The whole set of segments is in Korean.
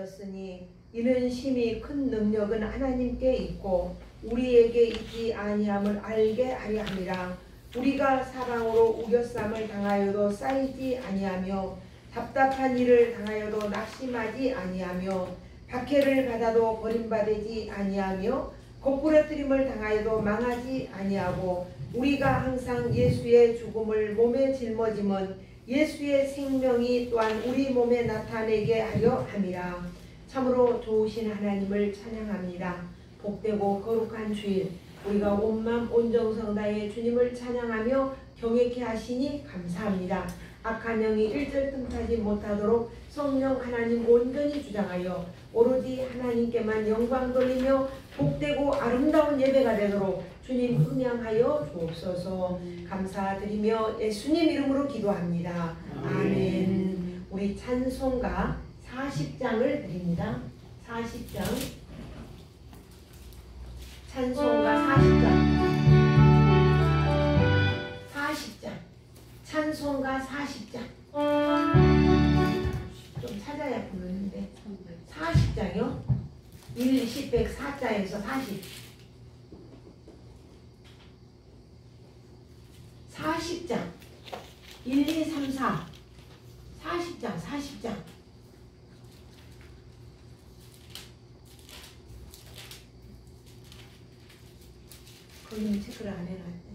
가졌으니 이는 심히 큰 능력은 하나님께 있고 우리에게 있지 아니함을 알게 하려 함이라. 우리가 사방으로 우겨쌈을 당하여도 쌓이지 아니하며 답답한 일을 당하여도 낙심하지 아니하며 박해를 받아도 버림받지 아니하며 거꾸러뜨림을 당하여도 망하지 아니하고 우리가 항상 예수의 죽음을 몸에 짊어짐은 예수의 생명이 또한 우리 몸에 나타내게 하려 함이라. 참으로 좋으신 하나님을 찬양합니다. 복되고 거룩한 주일 우리가 온 마음 온 정성 다해 주님을 찬양하며 경외케 하시니 감사합니다. 악한 영이 일절 틈타지 못하도록 성령 하나님 온전히 주장하여 오로지 하나님께만 영광 돌리며 복되고 아름다운 예배가 되도록 주님 음양하여 주옵소서. 감사드리며 예수님 이름으로 기도합니다. 아멘. 우리 찬송가 40장을 드립니다. 40장. 찬송가 40장. 찬송가 40장. 좀 찾아야 보이는데 40장이요? 1, 10, 100, 4자에서 40. 40장. 1, 2, 3, 4. 40장, 40장. 거기는 체크를 안 해놨네.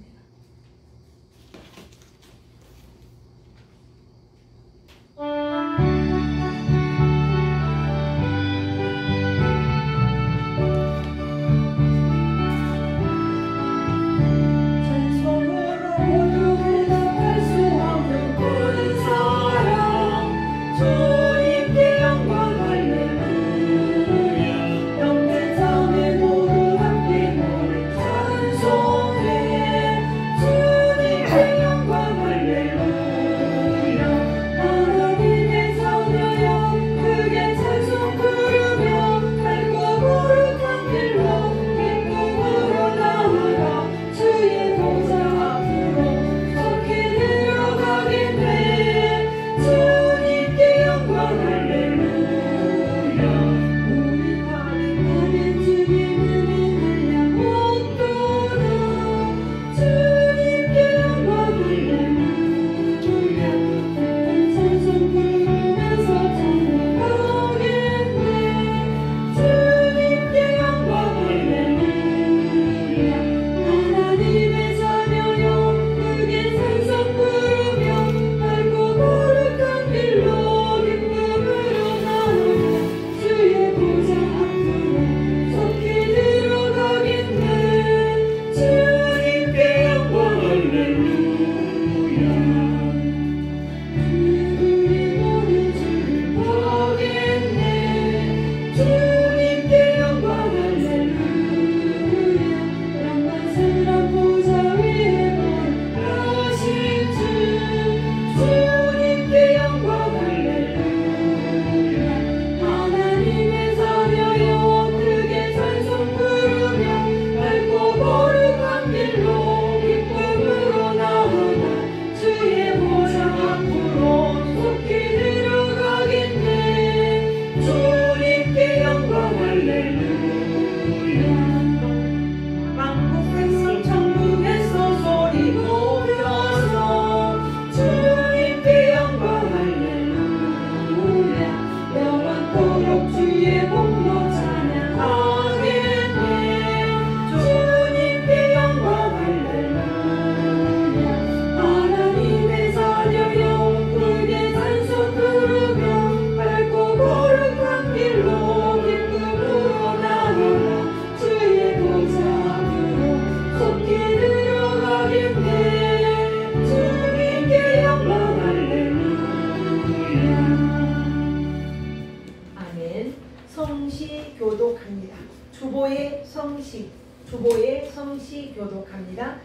주보의 성시 교독합니다.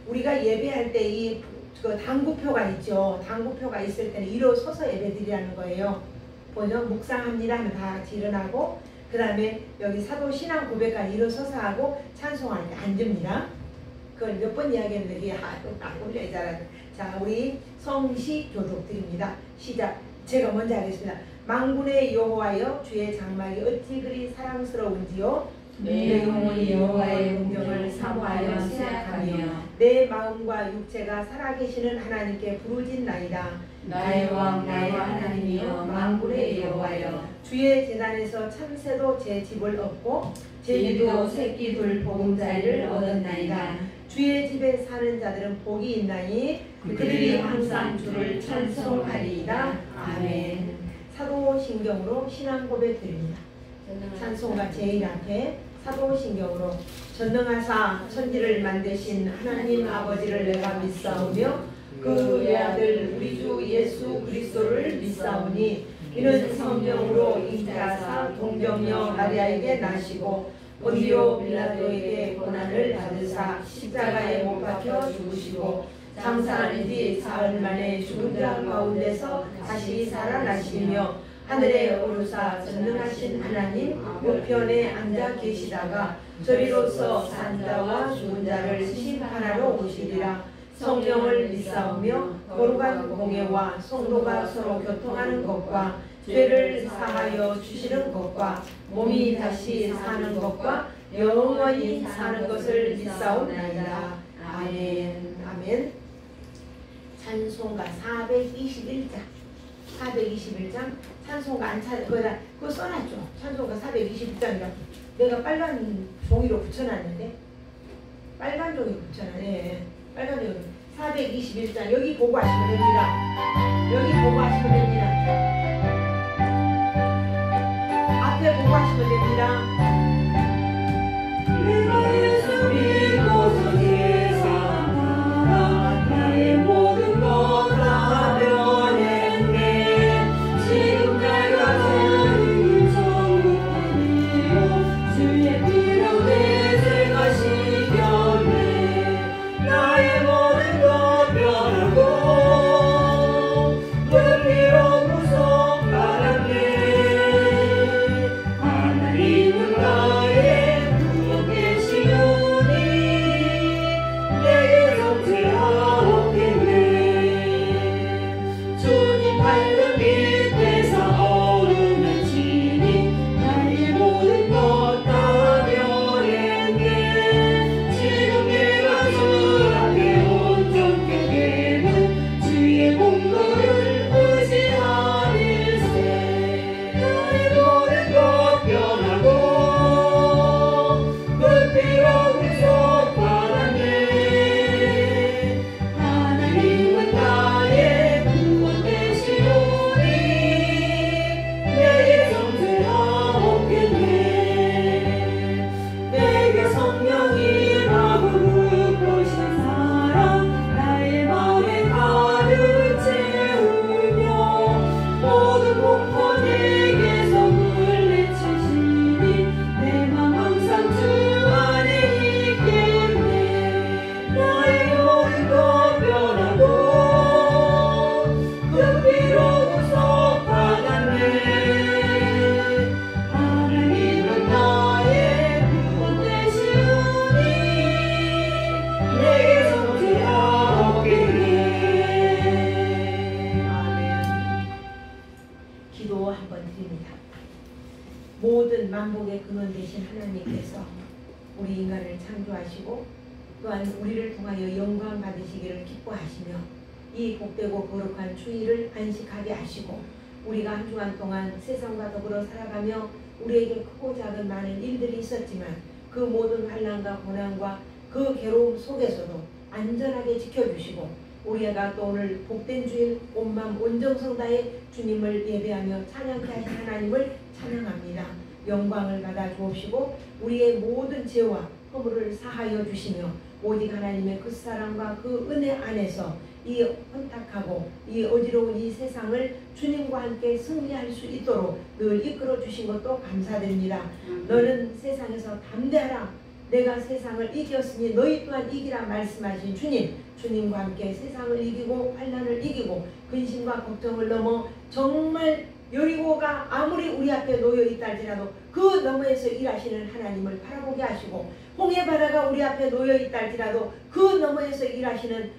우리가 예배할 때 이 당구표가 있죠. 당구표가 있을 때는 일어서서 예배드리라는 거예요. 먼저 묵상합니다 하면 다 같이 일어나고, 그 다음에 여기 사도 신앙 고백까지 일어서서 하고 찬송할 때 앉습니다. 그걸 몇 번 이야기했는데 이게 안 올려야 잘하네. 자, 우리 성시 교독 드립니다. 시작. 제가 먼저 하겠습니다. 만군의 여호와여 주의 장막이 어찌 그리 사랑스러운지요. 내 영혼이 여호와의 공경을 사모하여 생각하며 내 마음과 육체가 살아계시는 하나님께 부르짖나이다. 나의 왕 나의 하나님이여 만군의 여호와여 주의 제단에서 참새도 제 집을 얻고 제비도 새끼 둘 보금자리를 얻었나이다. 주의 집에 사는 자들은 복이 있나니 그들이 항상 주를 찬송하리이다. 아멘. 사도신경으로 신앙 고백 드립니다. 찬송가 제일 앞에 사도신경으로 전능하사 천지를 만드신 하나님 아버지를 내가 믿사오며 그 외아들 우리 주 예수 그리스도를 믿사오니 이는 성령으로 잉태하사 동정녀 마리아에게 나시고 본디오 빌라도에게 고난을 받으사 십자가에 못 박혀 죽으시고 장사한 지 사흘 만에 죽은 자 가운데서 다시 살아나시며 하늘에 오르사 전능하신 하나님 우편에 앉아 계시다가 저리로서 산자와 죽은 자를 심판하러 오시리라. 성령을 믿사오며 거룩한 공예와 성도가 서로 교통하는 것과 죄를 사하여 주시는 것과 몸이 다시 사는 것과 영원히 사는 것을 믿사옵나이다. 아멘. 아멘. 찬송가 421장 찬송가 안 찾아 그거 써놨죠. 찬송가 421장이라고 내가 빨간 종이로 붙여놨는데 빨간 종이로 붙여놨네. 빨간 종이로 421장 여기 보고 하시면 됩니다. 여기 보고 하시면 됩니다. 앞에 보고 하시면 됩니다. 예수 믿고 세상아 나의 모든 것 다 변했네. 지금 내가 되는 천국이요 주의 피로 내 죄가 씻겼네. 나의 모든 것 변하고 그 피로 구속받았네. 하나님은 나의 구원 되시오니 내게 정죄하옵겠네. 주님 발등 밑에서 얼음을 치니 나의 모든 것 다 변했네. 지금 내가 주 앞에 온전케 되는 주의 공로를 의지하일세. 나의 모든 것 변하고 그 피로 구속받았네. 하나님은 나의 구원 되시오니 내게 정죄하옵겠네. 내게 성령이 마음을 보신 사랑 나의 마음에 가득 채우며 모든 공포 내게서 물리치시니 내 맘 항상 주 안에 있겠네. 나의 모든 것 변하고 그 피로 구속받았네. 하나님은 나의 구원 되시오니 내게 정죄하옵겠네. 아멘. 기도 한번 드립니다. 모든 만복의 근원 되신 하나님께서 우리 인간을 창조하시고 또한 우리를 통하여 영광 받으시기를 기뻐하시며 이 복되고 거룩한 주일을 안식하게 하시고 우리가 한 주간 동안 세상과 더불어 살아가며 우리에게 크고 작은 많은 일들이 있었지만 그 모든 환난과 고난과 그 괴로움 속에서도 안전하게 지켜주시고 우리가 또 오늘 복된 주일 온마음 온정성 다해 주님을 예배하며 찬양케 하신 하나님을 찬양합니다. 영광을 받아 주옵시고 우리의 모든 죄와 허물을 사하여 주시며 오직 하나님의 그 사랑과 그 은혜 안에서 이 혼탁하고 이 어지러운 이 세상을 주님과 함께 승리할 수 있도록 늘 이끌어 주신 것도 감사드립니다. 너는 세상에서 담대하라. 내가 세상을 이겼으니 너희 또한 이기라 말씀하신 주님과 함께 세상을 이기고 환난을 이기고 근심과 걱정을 넘어 정말 여리고가 아무리 우리 앞에 놓여 있다 할지라도 그 너머에서 일하시는 하나님을 바라보게 하시고 홍해바다가 우리 앞에 놓여 있다 할지라도 그 너머에서 일하시는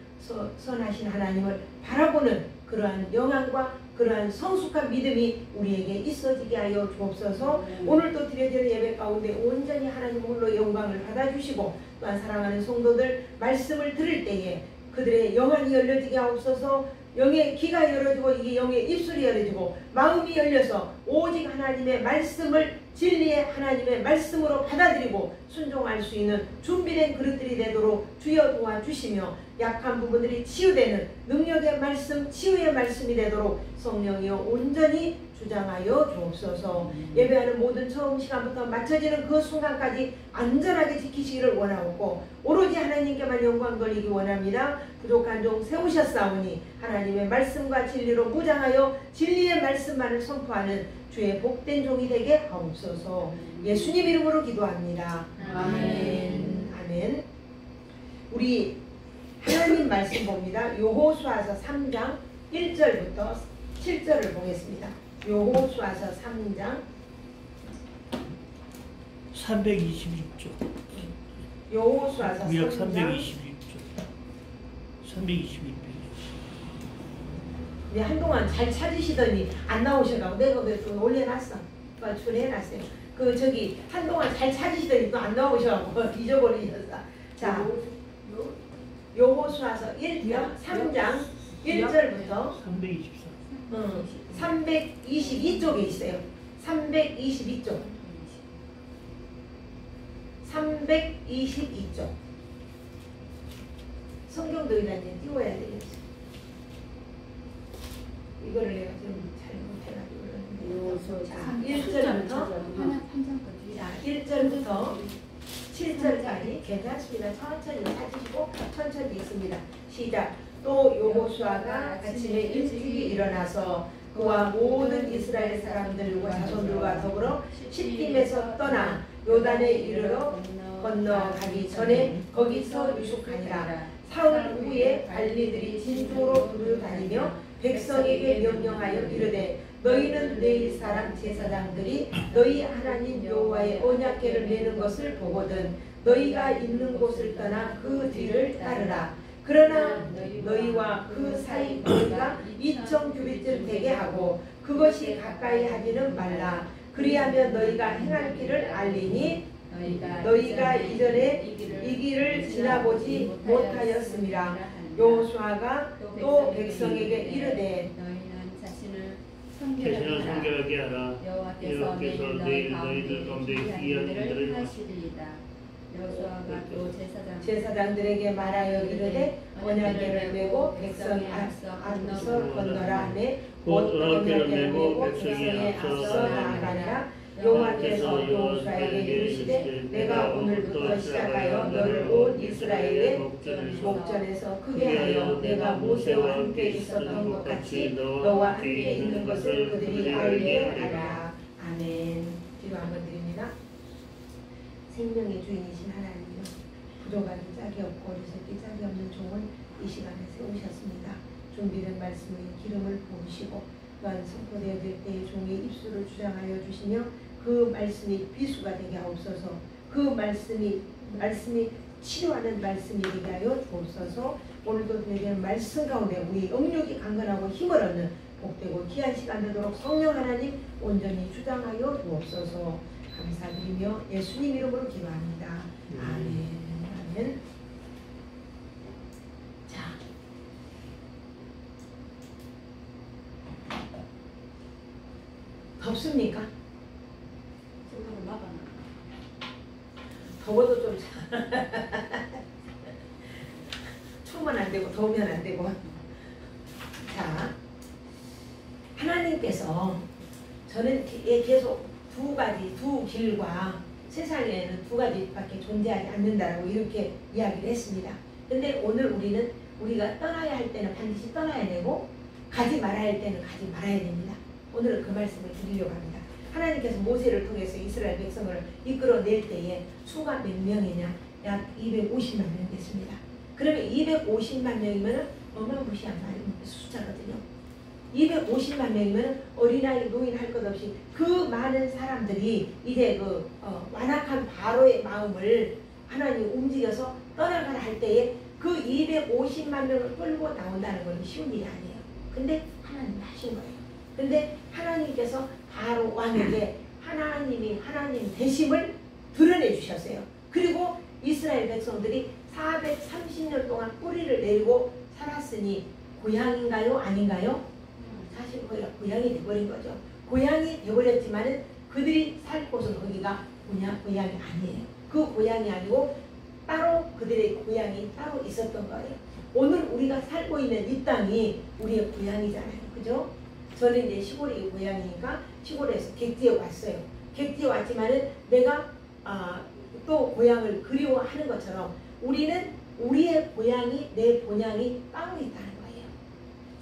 선하신 하나님을 바라보는 그러한 영안과 그러한 성숙한 믿음이 우리에게 있어지게 하여 주옵소서. 오늘도 드려지는 예배 가운데 온전히 하나님 홀로 영광을 받아주시고 또한 사랑하는 성도들 말씀을 들을 때에 그들의 영안이 열려지게 하옵소서. 영의 귀가 열어지고 이게 영의 입술이 열어지고 마음이 열려서 오직 하나님의 말씀을 진리의 하나님의 말씀으로 받아들이고 순종할 수 있는 준비된 그릇들이 되도록 주여 도와주시며 약한 부분들이 치유되는 능력의 말씀, 치유의 말씀이 되도록 성령이여 온전히 주장하여 주옵소서. 예배하는 모든 처음 시간부터 마쳐지는 그 순간까지 안전하게 지키시기를 원하옵고 오로지 하나님께만 영광 돌리기 원합니다. 부족한 종 세우셨사오니 하나님의 말씀과 진리로 무장하여 진리의 말씀만을 선포하는 주의 복된 종이 되게 하옵소서. 예수님 이름으로 기도합니다. 아멘. 아멘. 우리 하나님 말씀 봅니다. 여호수아서 3장 1절부터 7절을 보겠습니다. 여호수아서 3장 322쪽. 여호수아서 구약 3장 322쪽. 322쪽. 네, 한동안 잘 찾으시더니 안 나오셔가지고 내가 왜 또 올려놨어. 출해놨어요. 그 저기 한동안 잘 찾으시더니 또 안 나오셔가지고 잊어버리셨어. 자, 여호수아서 3장 1절부터 324. 322쪽에 있어요. 322쪽. 322쪽. 성경도 일단 띄워야 되겠죠. 이거를 내가 좀 잘못해가지고 그러는데. 자, 1절부터 7절까지 괜찮습니다. 천천히 찾으시고 천천히 있습니다. 시작. 또 여호수아가 아침에 일찍이 일어나서 그와 모든 이스라엘 사람들과 자손들과 더불어 시팀에서 떠나 요단에 이르러 건너가기 전에 거기서 유숙하니라. 사흘 후에 관리들이 진중으로 두루 다니며 백성에게 명령하여 이르되 너희는 내 사람 제사장들이 너희 하나님 여호와의 언약궤를 메는 것을 보거든 너희가 있는 곳을 떠나 그 뒤를 따르라. 그러나 너희와 그 사이 거리가 2000규빗쯤 되게 하고 그것이 가까이 하지는 말라. 그리하면 너희가 행할 길을 알리니 너희가 이전에 이 길을 지나보지 못하였음이라. 여호수아가 또 백성에게 이르되 자신을 성결하게 하라. 여호와께서 내일 너희들 가운데 귀한 일들을 하시리이다. 여호수아가 또 제사장들에게 말하여 이르되 언약궤를 메고 백성이 앞서 건너라 하매 곧 언약궤를 메고 백성이 앞서 나아가니라. 여호와께서 여호수아에게 이르시되 내가 오늘부터 시작하여 너를 온 이스라엘의 목전에서 크게 하여 내가 모세와 함께 있었던 것 같이 너와 함께 있는 것을 그들이 알게 하라. 아멘. 기도 한번 드립니다. 생명의 주인이신 하나님이여 부족하기 짝이 없고 어리석기 짝이 없는 종을 이 시간에 세우셨습니다. 준비된 말씀의 기름을 부으시고 또한 선포되어질 때의 종의 입술을 주장하여 주시며 그 말씀이 비수가 되게 하옵소서. 그 말씀이 치료하는 말씀이 되게 하여 주옵소서. 오늘도 되는 말씀 가운데 우리 영육이 강건하고 힘을 얻는 복되고 귀한 시간 되도록 성령 하나님 온전히 주장하여 주옵소서. 감사드리며 예수님 이름으로 기도합니다. 아멘. 아멘. 자, 덥습니까? 더워도 좀 추우면 안 되고 더우면 안 되고. 자, 하나님께서 저는 계속 두 길과 세상에는 두 가지밖에 존재하지 않는다라고 이렇게 이야기를 했습니다. 근데 오늘 우리가 떠나야 할 때는 반드시 떠나야 되고 가지 말아야 할 때는 가지 말아야 됩니다. 오늘은 그 말씀을 드리려고 합니다. 하나님께서 모세를 통해서 이스라엘 백성을 이끌어낼 때에 수가 몇 명이냐? 약 250만 명 됐습니다. 그러면 250만 명이면 어마무시한 숫자거든요. 250만 명이면 어린아이 노인 할 것 없이 그 많은 사람들이 이제 완악한 바로의 마음을 하나님 움직여서 떠나가라 할 때에 그 250만 명을 끌고 나온다는 건 쉬운 일이 아니에요. 근데 하나님 하신 거예요. 근데 하나님께서 바로 왕에게 하나님 되심을 드러내 주셨어요. 그리고 이스라엘 백성들이 430년 동안 뿌리를 내리고 살았으니 고향인가요? 아닌가요? 사실 거기가 고향이 돼버린 거죠. 고향이 돼버렸지만은 그들이 살 곳은 거기가 고향이 아니에요. 그 고향이 아니고 따로 그들의 고향이 따로 있었던 거예요. 오늘 우리가 살고 있는 이 땅이 우리의 고향이잖아요. 그죠? 저는 이제 시골이 고향이니까 시골에서 객지에 왔어요. 객지에 왔지만은 내가 또 고향을 그리워하는 것처럼 우리는 우리의 고향이 내 본향이 따로 있다는 거예요.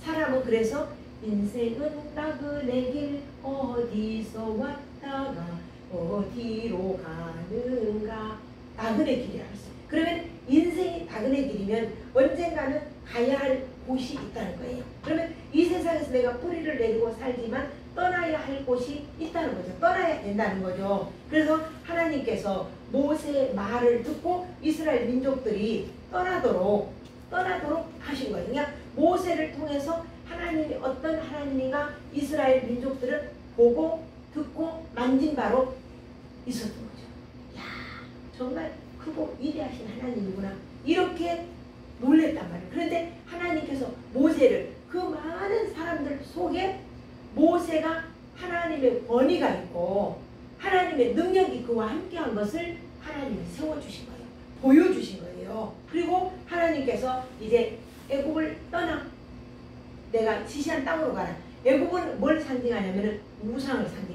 사람은 그래서 인생은 나그네 길 어디서 왔다가 어디로 가는가 나그네 길이라고 했어요. 그러면 인생이 나그네 길이면 언젠가는 가야 할 곳이 있다는 거예요. 그러면 이 세상에서 내가 뿌리를 내리고 살지만 떠나야 할 곳이 있다는 거죠. 떠나야 된다는 거죠. 그래서 하나님께서 모세의 말을 듣고 이스라엘 민족들이 떠나도록 하신 거예요. 그냥 모세를 통해서 하나님이 어떤 하나님인가 이스라엘 민족들을 보고 듣고 만진 바로 있었던 거죠. 야, 정말 크고 위대하신 하나님이구나. 이렇게 놀랬단 말이에요. 그런데 하나님께서 모세를 그 많은 사람들 속에 모세가 하나님의 권위가 있고 하나님의 능력이 그와 함께한 것을 하나님이 세워주신 거예요. 보여주신 거예요. 그리고 하나님께서 이제 애굽을 떠나 내가 지시한 땅으로 가라. 애굽은 뭘 상징하냐면은 우상을 상징해.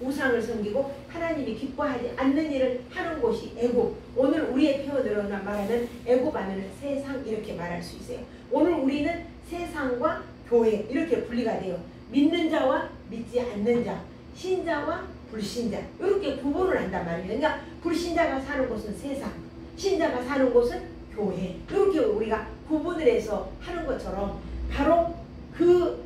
우상을 섬기고 하나님이 기뻐하지 않는 일을 하는 곳이 애굽. 오늘 우리의 표현으로 말하면 애굽 하면은 세상 이렇게 말할 수 있어요. 오늘 우리는 세상과 교회 이렇게 분리가 돼요. 믿는 자와 믿지 않는 자, 신자와 불신자 이렇게 구분을 한단 말이에요. 그러니까 불신자가 사는 곳은 세상, 신자가 사는 곳은 교회 이렇게 우리가 구분을 해서 하는 것처럼 바로 그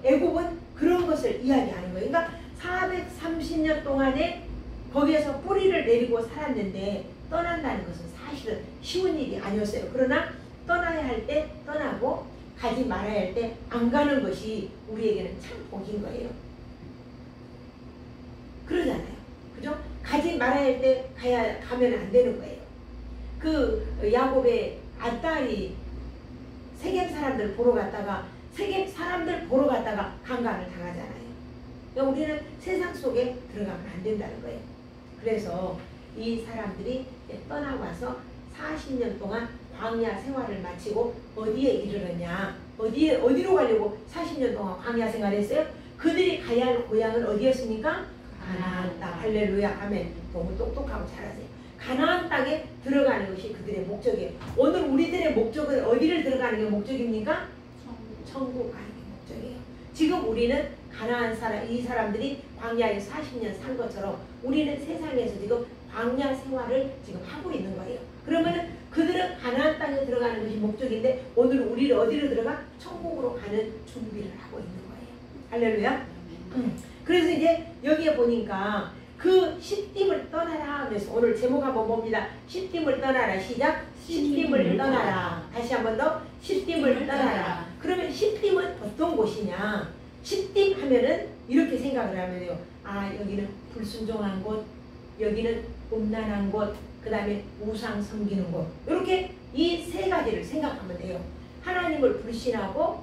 애굽은 그런 것을 이야기하는 거예요. 그러니까 430년 동안에 거기에서 뿌리를 내리고 살았는데 떠난다는 것은 사실은 쉬운 일이 아니었어요. 그러나 떠나야 할 때 떠나고 가지 말아야 할 때 안 가는 것이 우리에게는 참 복인 거예요. 그러잖아요. 그죠? 가지 말아야 할 때 가면 안 되는 거예요. 그 야곱의 아딸이 세겜 사람들 보러 갔다가 강간을 당하잖아요. 그러니까 우리는 세상 속에 들어가면 안 된다는 거예요. 그래서 이 사람들이 떠나와서 40년 동안 광야 생활을 마치고 어디에 이르렀냐? 어디로 가려고 40년 동안 광야 생활했어요? 그들이 가야 할 고향은 어디였습니까? 가나안 땅. 할렐루야. 아멘. 너무 똑똑하고 잘하세요. 가나안 땅에 들어가는 것이 그들의 목적이에요. 오늘 우리들의 목적은 어디를 들어가는 게 목적입니까? 천국 가는 게 목적이에요. 지금 우리는 가나안 이 사람들이 광야에 40년 산 것처럼 우리는 세상에서 지금 광야 생활을 지금 하고 있는 거예요. 그러면은 그들은 가나안 땅에 들어가는 것이 목적인데 오늘 우리를 어디로 들어가? 천국으로 가는 준비를 하고 있는 거예요. 할렐루야. 그래서 이제 여기에 보니까 그 시딤을 떠나라 하면서 오늘 제목 한번 봅니다. 시딤을 떠나라. 시작. 시딤을 떠나라. 다시 한 번 더. 시딤을 떠나라. 그러면 시딤은 어떤 곳이냐? 시딤 하면은 이렇게 생각을 하면 돼요. 아, 여기는 불순종한 곳, 여기는 음란한 곳, 그 다음에 우상 섬기는 곳. 이렇게 이 세 가지를 생각하면 돼요. 하나님을 불신하고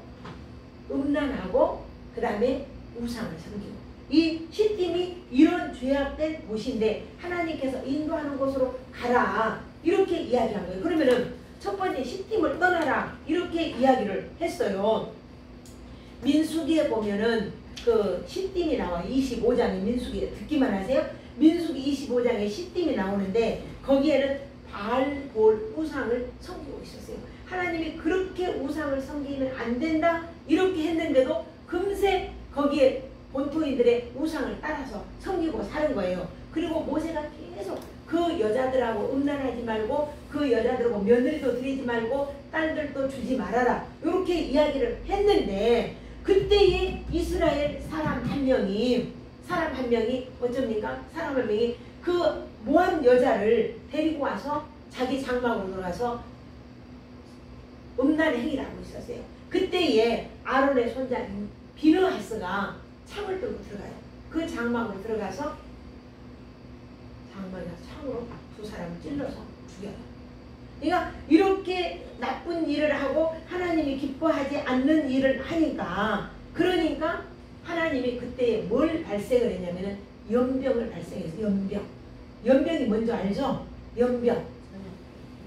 음란하고 그 다음에 우상을 섬기고. 이 시딤이 이런 죄악된 곳인데 하나님께서 인도하는 곳으로 가라 이렇게 이야기한 거예요. 그러면은 첫 번째 시딤을 떠나라 이렇게 이야기를 했어요. 민수기에 보면은 그 시딤이 나와. 25장의 민수기 듣기만 하세요. 민수기 25장에 시딤이 나오는데 거기에는 바알, 볼, 우상을 섬기고 있었어요. 하나님이 그렇게 우상을 섬기면 안 된다 이렇게 했는데도 금세 거기에 본토인들의 우상을 따라서 섬기고 사는 거예요. 그리고 모세가 계속 그 여자들하고 음란하지 말고 그 여자들하고 며느리도 드리지 말고 딸들도 주지 말아라 이렇게 이야기를 했는데 그때에 이스라엘 사람 한 명이 어쩝니까? 사람 한 명이 그 모함 여자를 데리고 와서 자기 장막으로 들어가서 음란 행위를 하고 있었어요. 그때에 아론의 손자 비느하스가 창을 들고 들어가요. 그 장막으로 들어가서 장막에서 창으로 두 사람을 찔러서 죽여요. 그러니까 이렇게 나쁜 일을 하고 하나님이 기뻐하지 않는 일을 하니까, 그러니까 하나님이 그때 뭘 발생을 했냐면은 연병을 발생해서 연병이 뭔지 알죠? 연병.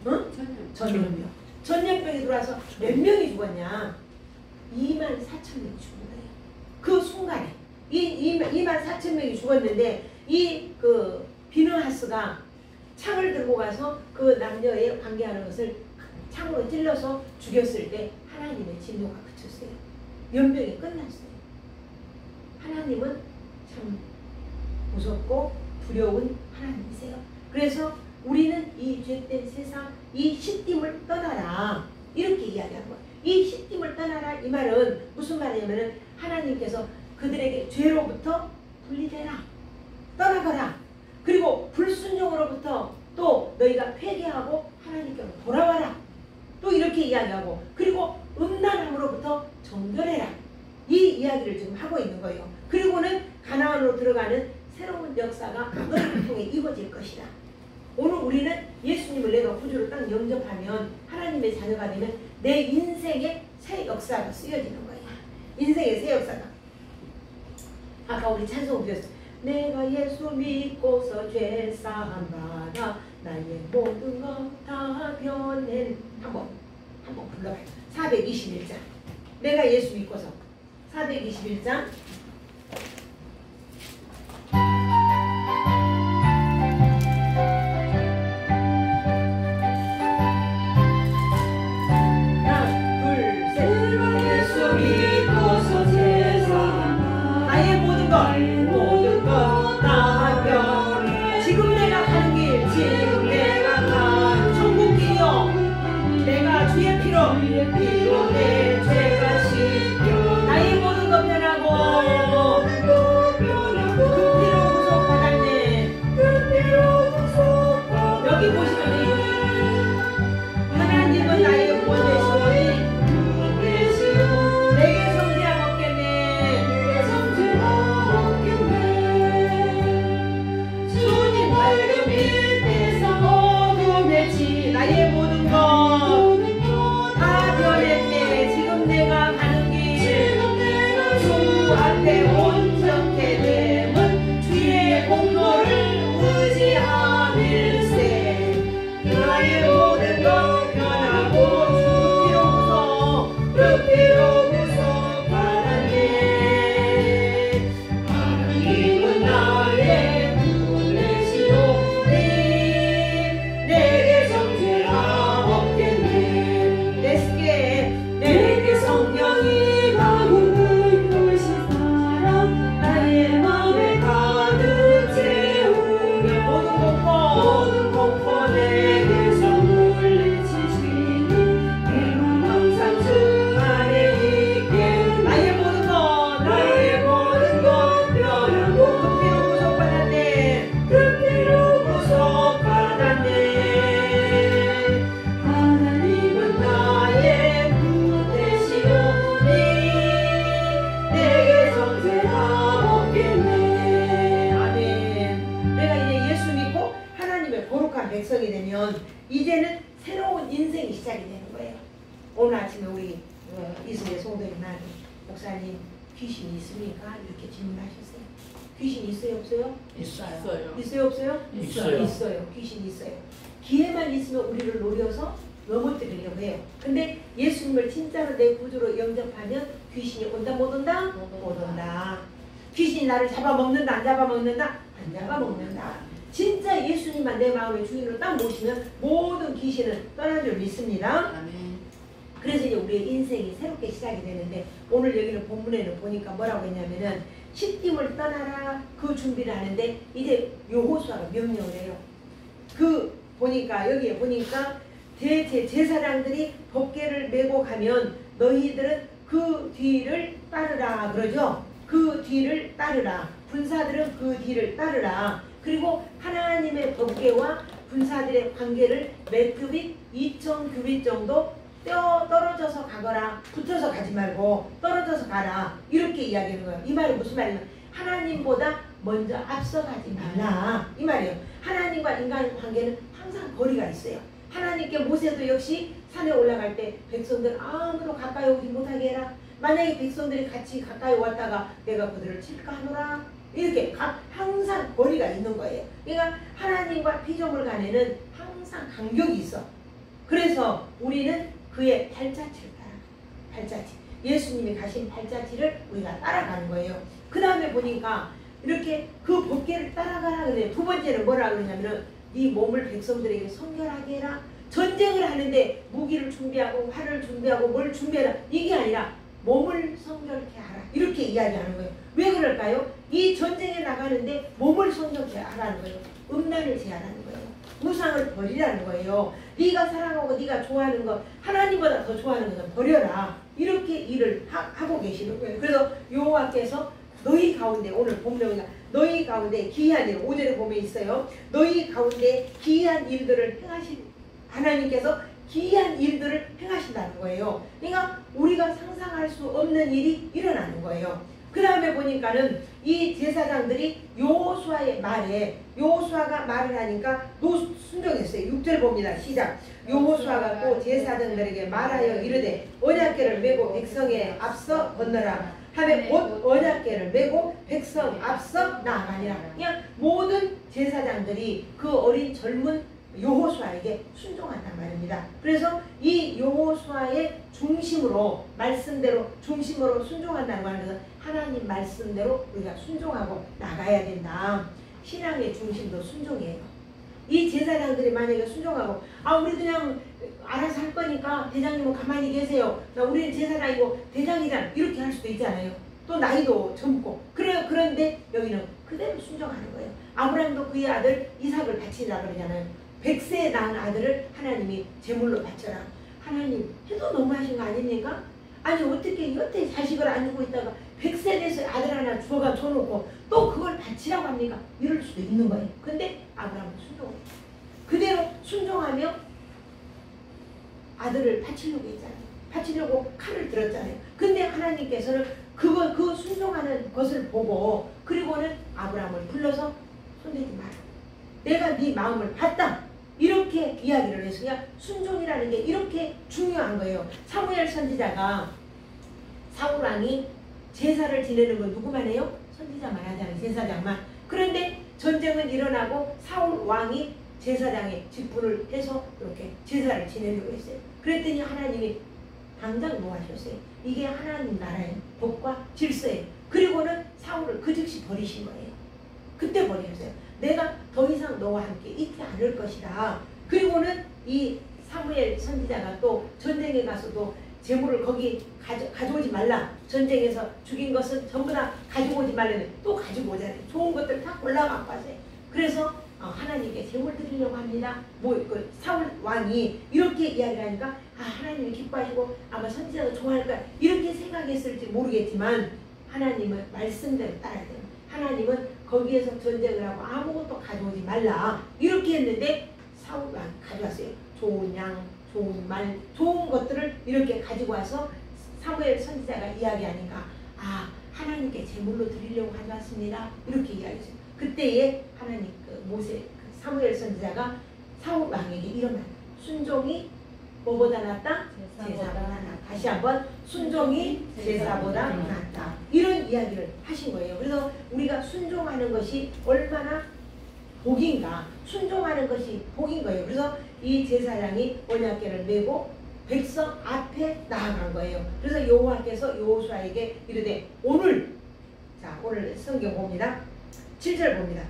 응? 전염병. 전염병이 들어와서 몇 명이 죽었냐? 24,000명이 죽은 거예요. 그 순간에 24,000명이 죽었는데 이 그 비느하스가 창을 들고 가서 그 남녀의 관계하는 것을 창으로 찔러서 죽였을 때 하나님의 진노가 그쳤어요. 연병이 끝났어요. 하나님은 참 무섭고 두려운 하나님이세요. 그래서 우리는 이 죄된 세상, 이 시딤을 떠나라, 이렇게 이야기하는 거예요. 이 시딤을 떠나라, 이 말은 무슨 말이냐면은 하나님께서 그들에게 죄로부터 분리되라, 떠나거라. 그리고 불순종으로부터 또 너희가 회개하고 하나님께로 돌아와라, 또 이렇게 이야기하고, 그리고 음란함으로부터 정결해라, 이 이야기를 지금 하고 있는 거예요. 그리고는 가나안으로 들어가는 새로운 역사가 너희를 통해 이루어질 것이다. 오늘 우리는 예수님을 내가 구주로 딱 영접하면, 하나님의 자녀가 되면 내 인생의 새 역사가 쓰여지는 거야. 인생의 새 역사가. 아까 우리 찬송 드렸어요. 내가 예수 믿고서 죄 사함 받아 나의 모든 것 다 변해. 한번 불러봐요. 421장. 내가 예수 믿고서. 421장. 백성이 되면 이제는 새로운 인생이 시작이 되는 거예요. 오늘 아침에 우리 이승재 송도님한 목사님, 귀신이 있습니까? 이렇게 질문하셨어요. 귀신 있어요, 없어요? 있어요. 있어요, 없어요? 있어요. 있어요. 귀신이 있어요. 기회만 있으면 우리를 노려서 넘어뜨리려고 해요. 근데 예수님을 진짜로 내 구주로 영접하면 귀신이 온다, 못 온다? 못 온다. 귀신이 나를 잡아먹는다, 안 잡아먹는다? 안 잡아먹는다. 진짜 예수님만 내 마음의 주인으로 딱 모시면 모든 귀신은 떠난 줄 믿습니다. 아멘. 그래서 이제 우리의 인생이 새롭게 시작이 되는데, 오늘 여기는 본문에는 보니까 뭐라고 했냐면은 시딤을 떠나라, 그 준비를 하는데 이제 여호수아가 명령을 해요. 그 보니까 여기에 보니까 제사장들이 법궤를 메고 가면 너희들은 그 뒤를 따르라 그러죠. 그 뒤를 따르라. 군사들은 그 뒤를 따르라. 그리고 하나님의 법궤와 군사들의 관계를 몇 규빗? 2000규빗 정도 떨어져서 가거라. 붙어서 가지 말고 떨어져서 가라. 이렇게 이야기하는 거예요. 이 말이 무슨 말이냐면 하나님보다 먼저 앞서가지 말라. 이 말이에요. 하나님과 인간 관계는 항상 거리가 있어요. 하나님께 모세도 역시 산에 올라갈 때 백성들 아무도 가까이 오지 못하게 해라. 만약에 백성들이 같이 가까이 왔다가 내가 그들을 칠까 하노라. 이렇게 항상 거리가 있는 거예요. 그러니까 하나님과 피조물 간에는 항상 간격이 있어. 그래서 우리는 그의 발자취를 따라. 발자취. 예수님이 가신 발자취를 우리가 따라가는 거예요. 그 다음에 보니까 이렇게 그 법궤를 따라가라 그래요. 두 번째는 뭐라 그러냐면은 네 몸을 백성들에게 성결하게 해라. 전쟁을 하는데 무기를 준비하고 활을 준비하고 뭘 준비해라. 이게 아니라 몸을 성결케 하라. 이렇게 이야기하는 거예요. 왜 그럴까요? 이 전쟁에 나가는데 몸을 성결케 하라는 거예요. 음란을 제하라는 거예요. 우상을 버리라는 거예요. 네가 사랑하고 네가 좋아하는 거 하나님보다 더 좋아하는 것은 버려라. 이렇게 일을 하고 계시는 거예요. 그래서 여호와께서 너희 가운데 오늘 본문에 너희 가운데 기이한 일 5절에 보면 있어요. 너희 가운데 기이한 일들을 행하신 하나님께서 기이한 일들을 행하신다는 거예요. 그러니까 우리가 상상할 수 없는 일이 일어나는 거예요. 그 다음에 보니까는 이 제사장들이 여호수아의 말에 여호수아가 말을 하니까 순종했어요. 6절 봅니다. 시작. 여호수아가 또 제사장들에게 말하여 이르되 언약궤를 메고 백성에 앞서 건너라 하며 곧 언약궤를 메고 백성 앞서 나아가니라. 그냥 모든 제사장들이 그 어린 젊은 여호수아에게 순종한단 말입니다. 그래서 이 여호수아의 중심으로 말씀대로 중심으로 순종한다는 것은 하나님 말씀대로 우리가 순종하고 나가야 된다. 신앙의 중심도 순종이에요. 이 제사장들이 만약에 순종하고 우리 그냥 알아서 할 거니까 대장님은 가만히 계세요. 우리는 제사장이고 대장이잖아. 이렇게 할 수도 있잖아요. 또 나이도 젊고 그런데 여기는 그대로 순종하는 거예요. 아브라함도 그의 아들 이삭을 바치라 그러잖아요. 100세 낳은 아들을 하나님이 제물로 바쳐라. 하나님 해도 너무하신 거 아닙니까? 아니 어떻게 여태 자식을 안 주고 있다가 100세 돼서 아들 하나 줘놓고 또 그걸 바치라고 합니까? 이럴 수도 있는 거예요. 근데 아브라함은 순종해요. 그대로 순종하며 아들을 바치려고 했잖아요. 바치려고 칼을 들었잖아요. 근데 하나님께서는 그 순종하는 것을 보고 그리고는 아브라함을 불러서 손대지 마라. 내가 네 마음을 봤다. 이렇게 이야기를 해서 그냥 순종이라는 게 이렇게 중요한 거예요. 사무엘 선지자가 사울 왕이 제사를 지내는 건 누구만 해요? 선지자만 하잖아요. 제사장만. 그런데 전쟁은 일어나고 사울 왕이 제사장의 직분을 해서 이렇게 제사를 지내려고 했어요. 그랬더니 하나님이 당장 노하셨어요. 이게 하나님 나라의 법과 질서예요. 그리고는 사울을 그 즉시 버리신 거예요. 그때 버리셨어요. 내가 더 이상 너와 함께 있지 않을 것이다. 그리고는 이 사무엘 선지자가 또 전쟁에 가서도 재물을 거기 가져오지 말라. 전쟁에서 죽인 것은 전부 다 가지고 오지 말라면 또 가지고 오잖아요. 좋은 것들 다 골라갖고 왔어요. 그래서 하나님께 재물 드리려고 합니다. 그 사울 왕이 이렇게 이야기를 하니까 하나님이 기뻐하시고 아마 선지자도 좋아할 거야. 이렇게 생각했을지 모르겠지만 하나님은 말씀대로 따라야 돼요. 하나님은 거기에서 전쟁을 하고 아무것도 가져오지 말라. 이렇게 했는데 사울 왕이 가져왔어요. 좋은 양, 좋은 말, 좋은 것들을 이렇게 가지고 와서 사무엘 선지자가 이야기하니까 하나님께 제물로 드리려고 가져왔습니다. 이렇게 이야기했어요. 그때에 하나님 사무엘 선지자가 사울 왕에게 이런 말, 순종이 뭐보다 낫다? 제사보다 낫다. 다시 한번 순종이 제사보다 낫다. 이런 이야기를 하신 거예요. 그래서 우리가 순종하는 것이 얼마나 복인가. 순종하는 것이 복인 거예요. 그래서 이 제사장이 언약궤를 메고 백성 앞에 나아간 거예요. 그래서 여호와께서 여호수아에게 이르되 오늘 성경 봅니다. 7절 봅니다.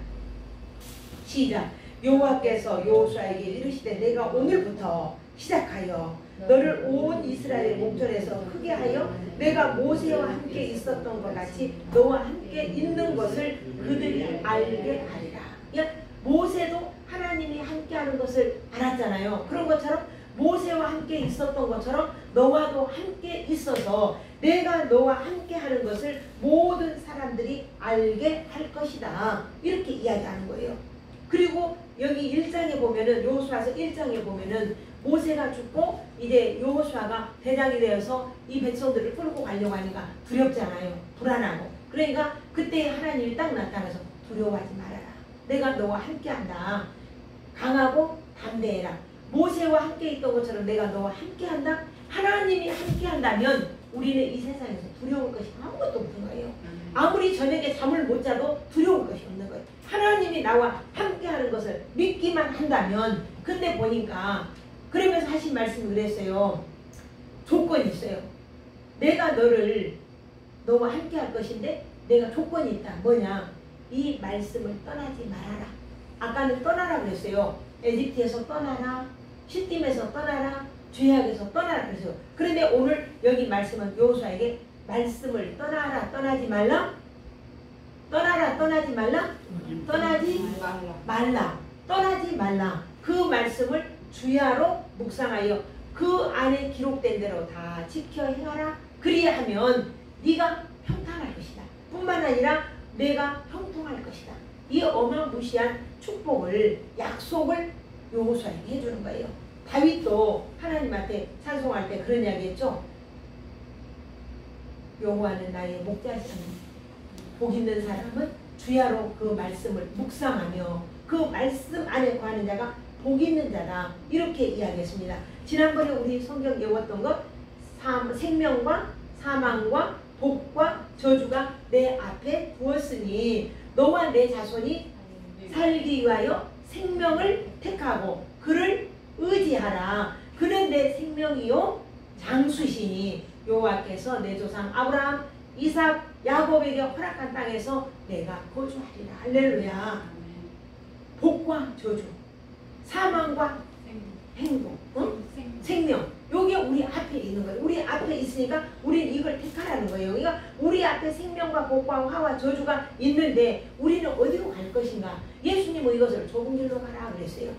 시작. 여호와께서 여호수아에게 이르시되 내가 오늘부터 시작하여 너를 온 이스라엘 목전에서 크게 하여 내가 모세와 함께 있었던 것 같이 너와 함께 있는 것을 그들이 알게 하리라. 모세도 하나님이 함께하는 것을 알았잖아요. 그런 것처럼 모세와 함께 있었던 것처럼 너와도 함께 있어서 내가 너와 함께하는 것을 모든 사람들이 알게 할 것이다. 이렇게 이야기하는 거예요. 그리고 여기 1장에 보면은 여호수아서 1장에 보면은 모세가 죽고 이제 여호수아가 대장이 되어서 이 백성들을 끌고 가려고 하니까 두렵잖아요. 불안하고. 그러니까 그때 하나님이 딱 나타나서 두려워하지 말아라. 내가 너와 함께한다. 강하고 담대해라. 모세와 함께 있던 것처럼 내가 너와 함께한다. 하나님이 함께한다면 우리는 이 세상에서 두려울 것이 아무것도 없는 거예요. 아무리 저녁에 잠을 못 자도 두려울 것이 없는 거예요. 하나님이 나와 함께하는 것을 믿기만 한다면. 근데 보니까 그러면서 하신 말씀이 그랬어요. 조건이 있어요. 내가 너와 함께할 것인데 내가 조건이 있다. 뭐냐? 이 말씀을 떠나지 말아라. 아까는 떠나라 그랬어요. 에집트에서 떠나라. 시딤에서 떠나라. 죄악에서 떠나라 그랬어요. 그런데 오늘 여기 말씀은 여호수아에게 말씀을 떠나라. 떠나지 말라. 떠나라. 떠나지 말라. 떠나지 말라. 떠나지 말라. 그 말씀을 주야로 묵상하여 그 안에 기록된 대로 다 지켜 행하라. 그리하면 네가 평탄할 것이다. 뿐만 아니라 내가 형통할 것이다. 이 어마무시한 축복을, 약속을 여호수아에게 해주는 거예요. 다윗도 하나님한테 찬송할 때 그런 이야기 했죠. 여호와는 나의 목자시니 복 있는 사람은 주야로 그 말씀을 묵상하며 그 말씀 안에 거하는 자가 복 있는 자다. 이렇게 이야기했습니다. 지난번에 우리 성경 외웠던 것 생명과 사망과 복과 저주가 내 앞에 두었으니 너와 내 자손이 살기 위하여 생명을 택하고 그를 의지하라. 그는 내 생명이요 장수시니 여호와께서 내 조상 아브라함, 이삭, 야곱에게 허락한 땅에서 내가 거주하리라. 할렐루야. 복과 저주, 사망과 행복, 생명. 여기 우리 앞에 있는 거예요. 우리 앞에 있으니까 우리는 이걸 택하라는 거예요. 그러니까 우리 앞에 생명과 복과 화와 저주가 있는데 우리는 어디로 갈 것인가? 예수님은 이것을 좁은 길로 가라 그랬어요.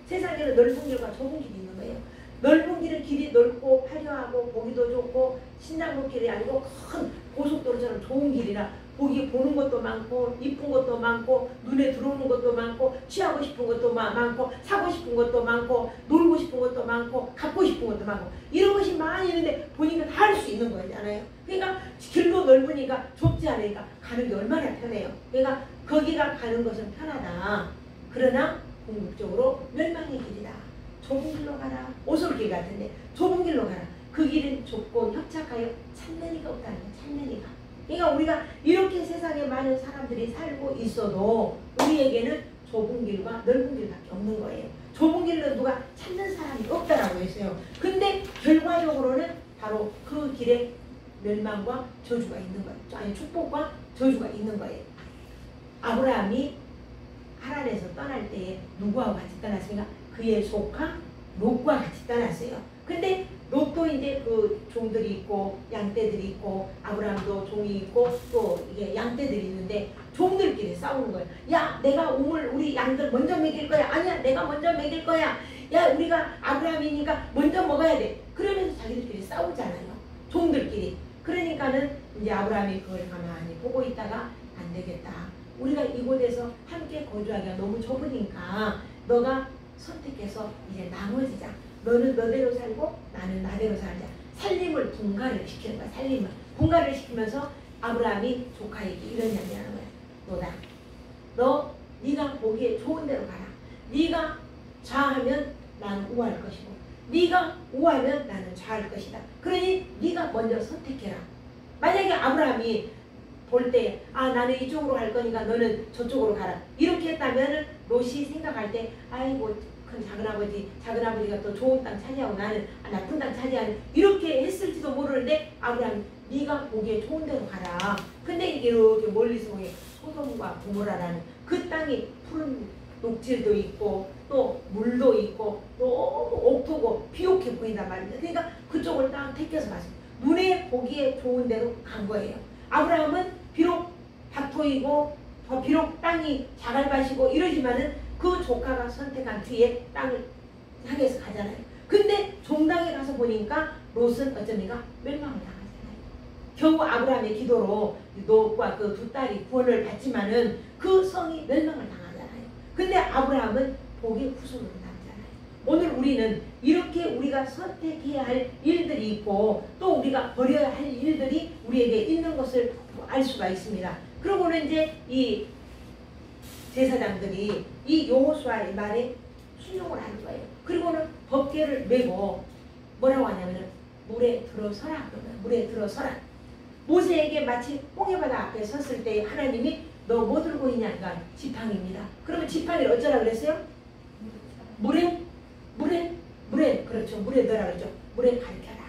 세상에는 넓은 길과 좁은 길이 있는 거예요. 넓은 길은 길이 넓고 화려하고 보기도 좋고 신장로 길이 아니고 큰 고속도로처럼 좋은 길이라 보기 보는 것도 많고 이쁜 것도 많고 눈에 들어오는 것도 많고 취하고 싶은 것도 많고 사고 싶은 것도 많고 놀고 싶은 것도 많고 갖고 싶은 것도 많고 이런 것이 많이 있는데 보니까 다 할 수 있는 거잖아요. 그러니까 길도 넓으니까 좁지 않으니까 가는 게 얼마나 편해요. 그러니까 거기가 가는 것은 편하다. 그러나 궁극적으로 멸망의 길이다. 좁은 길로 가라. 오솔길 같은데 좁은 길로 가라. 그 길은 좁고 협착하여 찾는 이가 없다는 거야. 찾는 이가. 그러니까 우리가 이렇게 세상에 많은 사람들이 살고 있어도 우리에게는 좁은 길과 넓은 길밖에 없는 거예요. 좁은 길로 누가 찾는 사람이 없다라고 했어요. 근데 결과적으로는 바로 그 길에 멸망과 저주가 있는 거예요. 아니 축복과 저주가 있는 거예요. 아브라함이 하란에서 떠날 때에 누구하고 같이 떠났습니까? 그의 조카 롯과 같이 떠났어요. 근데 롯도 이제 그 종들이 있고 양떼들이 있고 아브라함도 종이 있고 또 이게 양떼들이 있는데 종들끼리 싸우는 거예요. 야, 내가 우리 양들 먼저 먹일 거야. 아니야, 내가 먼저 먹일 거야. 야, 우리가 아브라함이니까 먼저 먹어야 돼. 그러면서 자기들끼리 싸우잖아요. 종들끼리. 그러니까는 이제 아브라함이 그걸 가만히 보고 있다가 안 되겠다. 우리가 이곳에서 함께 거주하기가 너무 좁으니까 너가 선택해서 이제 나머지자. 너는 너대로 살고 나는 나대로 살자. 살림을 분가를 시키는 거야. 살림을 분가를 시키면서 아브라함이 조카에게 이런 이야기를 하는 거야. 너다. 네가 보기에 좋은 데로 가라. 네가 좌하면 나는 우할 것이고 네가 우하면 나는 좌할 것이다. 그러니 네가 먼저 선택해라. 만약에 아브라함이 볼 때 나는 이쪽으로 갈 거니까 너는 저쪽으로 가라. 이렇게 했다면 롯이 생각할 때 아이고 큰 작은아버지가 또 좋은 땅 차지하고 나는 나쁜 땅 차지하는 이렇게 했을지도 모르는데 아브라함이 네가 보기에 좋은 데로 가라. 근데 이게 이렇게 멀리서 보기에 소돔과 고모라라는 그 땅이 푸른 녹질도 있고 또 물도 있고 너무 옥토고 비옥해 보인단 말이죠. 그러니까 그쪽을 딱 택해서 갔어요. 눈에 보기에 좋은 데로 간 거예요. 아브라함은 비록 박토이고 비록 땅이 자갈밭이고 이러지만은 그 조카가 선택한 뒤에 땅을 향해서 가잖아요. 근데 종당에 가서 보니까 롯은 어쩌니까 멸망을 당하잖아요. 겨우 아브라함의 기도로 롯과 그 두 딸이 구원을 받지만은 그 성이 멸망을 당하잖아요. 근데 아브라함은 복의 후손으로 남잖아요. 오늘 우리는 이렇게 우리가 선택해야 할 일들이 있고 또 우리가 버려야 할 일들이 우리에게 있는 것을 알 수가 있습니다. 그러고는 이제 이 제사장들이 이 여호수아의 말에 순종을 하는 거예요. 그리고는 법궤를 메고 뭐라고 하냐면 물에 들어서라. 그러면 물에 들어서라. 모세에게 마치 홍해바다 앞에 섰을 때 하나님이 너 뭐 들고 있냐? 그러니까 지팡이입니다. 그러면 지팡이를 어쩌라 그랬어요? 물에 그렇죠. 물에 넣으라 그러죠. 물에 가리켜라.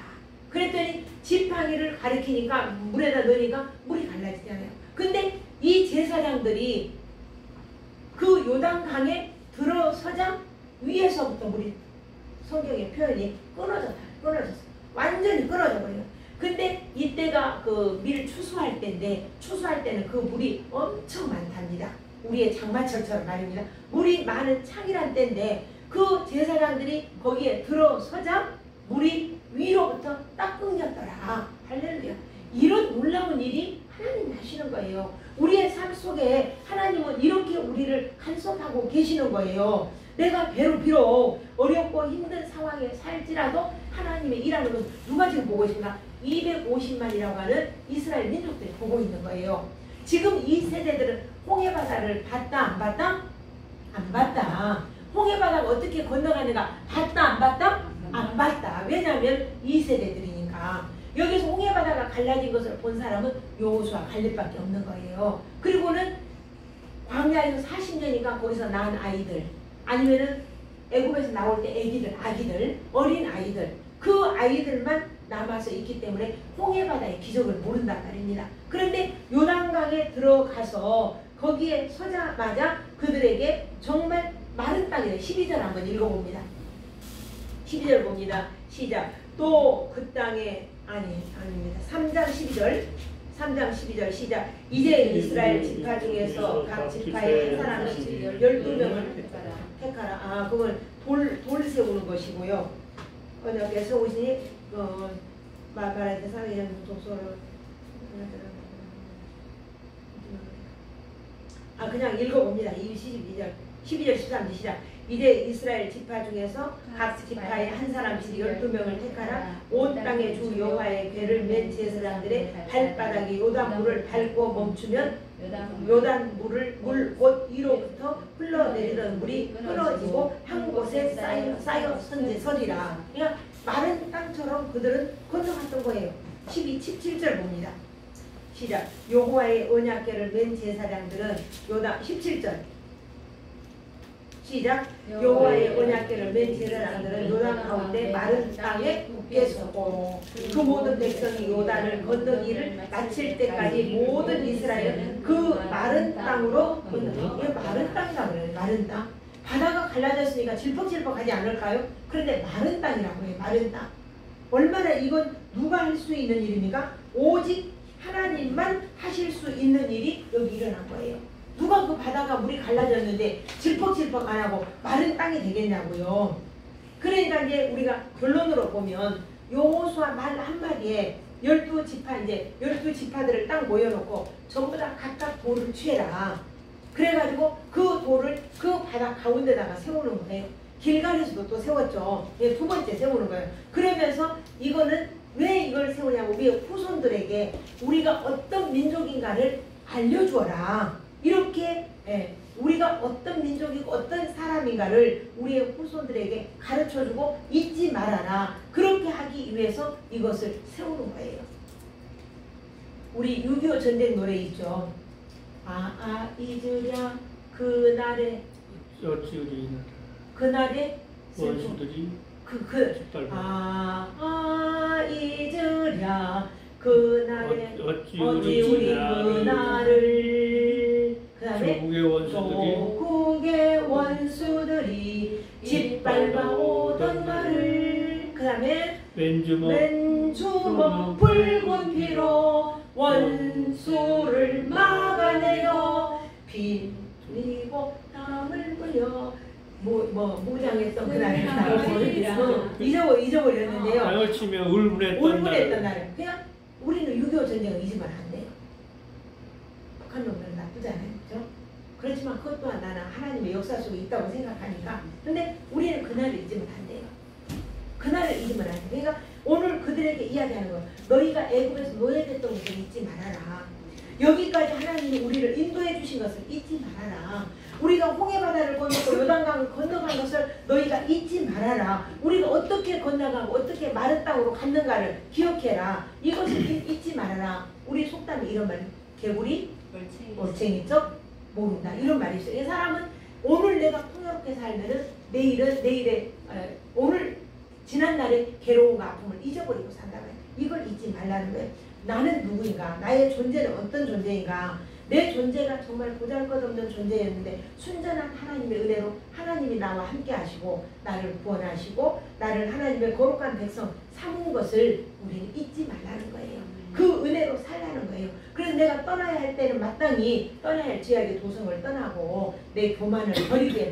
그랬더니 지팡이를 가리키니까 물에다 넣으니까 물이 갈라지잖아요. 근데 이 제사장들이 그 요단강에 들어서자 위에서부터 물이 성경의 표현이 끊어졌어요. 완전히 끊어져 버려요. 근데 이때가 그 밀 추수할 때인데 추수할 때는 그 물이 엄청 많답니다. 우리의 장마철처럼 말입니다. 물이 많은 창이란 때인데 그 제사장들이 거기에 들어서자 물이 위로부터 딱 끊겼더라. 할렐루야. 이런 놀라운 일이 하나님이 하시는 거예요. 우리의 삶 속에 하나님은 이렇게 우리를 간섭하고 계시는 거예요. 내가 비록 어렵고 힘든 상황에 살지라도 하나님의 일하는 것을 누가 지금 보고 있습니까? 250만이라고 하는 이스라엘 민족들이 보고 있는 거예요. 지금 이 세대들은 홍해바다를 봤다 안 봤다? 안 봤다. 홍해바다가 어떻게 건너가는가 봤다 안 봤다? 안 봤다. 왜냐하면 이 세대들이니까. 여기서 홍해바다가 갈라진 것을 본 사람은 여호수아 갈렙밖에 없는 거예요. 그리고는 광야에서 40년이니까 거기서 낳은 아이들 아니면은 애굽에서 나올 때 아기들, 어린 아이들 그 아이들만 남아서 있기 때문에 홍해바다의 기적을 모른단 말입니다. 그런데 요단강에 들어가서 거기에 서자마자 그들에게 정말 마른 땅이래요. 12절 한번 읽어봅니다. 12절 봅니다. 시작. 또 그 땅에 아닙니다. 3장 12절 시작. 이제 이스라엘 지파 중에서 각 지파의 한 사람씩 12명을 택하라. 그건 돌 세우는 것이고요. 언약에 세우시니 말할 때 사회적 독서를 그냥 읽어봅니다. 12절 13절 시작. 이제 이스라엘 지파 중에서 각 지파의 한 사람씩 12명을 택하라. 온 땅의 주 여호와의 궤를 맨 제사장들의 발바닥이 요단물을 밟고 멈추면 요단물 곧 위로부터 흘러내리던 물이 끊어지고 한 곳에 쌓여 서리라. 그러니까 마른 땅처럼 그들은 건너갔던 거예요. 17절 봅니다. 시작. 여호와의 언약궤를 맨 제사장들은 17절 시작. 여호와의 언약궤를 맨 제사장들은 요단 가운데 마른 땅에 굳게 서고 그 모든 백성이 요단을 건너기를 마칠 때까지 모든 이스라엘은 그 마른 땅으로 건너요. 이게 마른 땅이라고 그래요. 마른 땅. 바다가 갈라졌으니까 질퍽질퍽하지 않을까요? 그런데 마른 땅이라고 해요. 마른 땅. 얼마나 이건 누가 할 수 있는 일입니까? 오직 하나님만 하실 수 있는 일이 여기 일어난 거예요. 누가 그 바다가 물이 갈라졌는데 질퍽질퍽 안 하고 마른 땅이 되겠냐고요. 그러니까 이제 우리가 결론으로 보면 여호수아 말 한마디에 12지파들을 딱 모여놓고 전부 다 각각 돌을 취해라. 그래가지고 그 돌을 그 바다 가운데다가 세우는 거예요. 길갈에서도 또 세웠죠. 두 번째 세우는 거예요. 그러면서 이거는 왜 이걸 세우냐고 우리의 후손들에게 우리가 어떤 민족인가를 알려주어라. 이렇게 우리가 어떤 민족이고 어떤 사람인가를 우리의 후손들에게 가르쳐주고 잊지 말아라. 그렇게 하기 위해서 이것을 세우는 거예요. 우리 6.25 전쟁 노래 있죠. 잊으랴 그날에 원수들이 잊으랴 그날에 어찌 우리 그날을 그다음에 조국의 원수들이 짓밟아 오던 날을 그다음에 맨주먹 붉은 피로 원수를 막아내어 빈리고 땀을 흘려 무장했던 그날을 잊어버렸는데요. 땅을 치며 울분했던 날. 그냥 우리는 6.25 전쟁을 잊으면 안 돼요. 북한 놈들은 나쁘지 않아요. 그렇죠? 그렇지만 그것 또한 나는 하나님의 하나님의 역사 속에 있다고 생각하니까. 근데 우리는 그날을 잊으면 안 돼요. 그날을 잊으면 안 돼요. 그러니까 오늘 그들에게 이야기하는 거예요. 너희가 애굽에서 노예됐던 것을 잊지 말아라. 여기까지 하나님이 우리를 인도해 주신 것을 잊지 말아라. 우리가 홍해바다를 건너고 요단강을 건너간 것을 너희가 잊지 말아라. 우리가 어떻게 건너가고 어떻게 마른 땅으로 갔는가를 기억해라. 이것을 잊지 말아라. 우리 속담에 이런 말이 개구리 올챙이 쩍 모른다. 이런 말이 있어요. 이 사람은 오늘 내가 풍요롭게 살면은 내일에 오늘 지난날의 괴로움과 아픔을 잊어버리고 산다고요. 이걸 잊지 말라는 거예요. 나는 누구인가? 나의 존재는 어떤 존재인가? 내 존재가 정말 보잘것없는 존재였는데 순전한 하나님의 은혜로 하나님이 나와 함께 하시고 나를 구원하시고 나를 하나님의 거룩한 백성 삼은 것을 우리는 잊지 말라는 거예요. 그 은혜로 살라는 거예요. 그래서 내가 떠나야 할 때는 마땅히 떠나야 할 죄악의 도성을 떠나고 내 교만을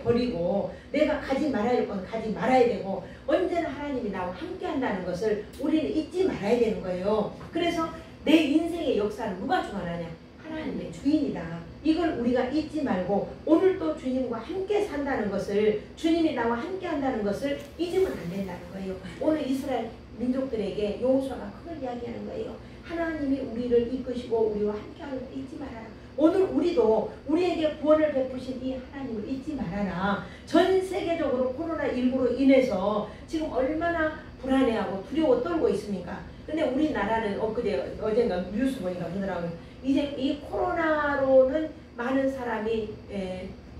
버리고 내가 가지 말아야 할 건 가지 말아야 되고 언제나 하나님이 나와 함께 한다는 것을 우리는 잊지 말아야 되는 거예요. 그래서 내 인생의 역사를 누가 주관하냐? 하나님의 주인이다. 이걸 우리가 잊지 말고 오늘 또 주님과 함께 산다는 것을 주님이 나와 함께 한다는 것을 잊으면 안 된다는 거예요. 오늘 이스라엘 민족들에게 여호수아가 그걸 이야기하는 거예요. 하나님이 우리를 이끄시고 우리와 함께하는 걸 잊지 말아라. 오늘 우리도 우리에게 구원을 베푸신 이 하나님을 잊지 말아라. 전 세계적으로 코로나19로 인해서 지금 얼마나 불안해하고 두려워 떨고 있습니까? 근데 우리나라는 어젠가 뉴스 보니까 그러더라고요. 이제 이 코로나로는 많은 사람이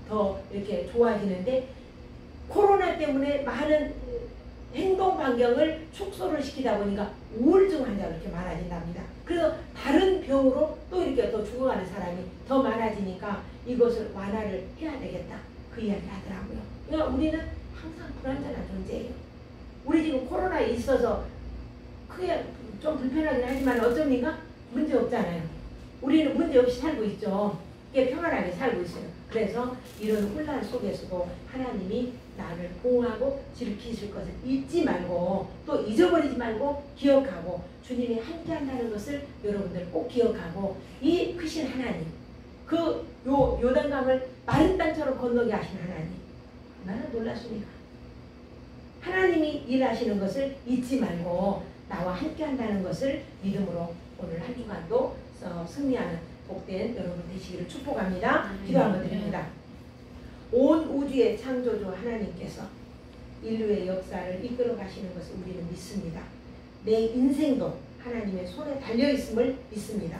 더 이렇게 좋아지는데 코로나 때문에 많은 행동 반경을 축소를 시키다 보니까 우울증 환자가 이렇게 많아진답니다. 그래서 다른 병으로 또 이렇게 더 죽어가는 사람이 더 많아지니까 이것을 완화를 해야 되겠다. 그 이야기를 하더라고요. 그러니까 우리는 항상 불안전한 존재예요. 우리 지금 코로나에 있어서 크게 좀 불편하긴 하지만 어쩝니까? 문제 없잖아요. 우리는 문제 없이 살고 있죠. 이게 평안하게 살고 있어요. 그래서 이런 혼란 속에서도 하나님이 나를 보호하고 지키실 것을 잊지 말고 또 잊어버리지 말고 기억하고 주님이 함께 한다는 것을 여러분들 꼭 기억하고 이 크신 하나님 그 요단강을 마른 땅처럼 건너게 하신 하나님 얼마나 놀랐습니까? 하나님이 일하시는 것을 잊지 말고 나와 함께 한다는 것을 믿음으로 오늘 한 주간도 승리하는 복된 여러분 되시기를 축복합니다. 기도 한번 드립니다. 온 우주의 창조주 하나님께서 인류의 역사를 이끌어 가시는 것을 우리는 믿습니다. 내 인생도 하나님의 손에 달려있음을 믿습니다.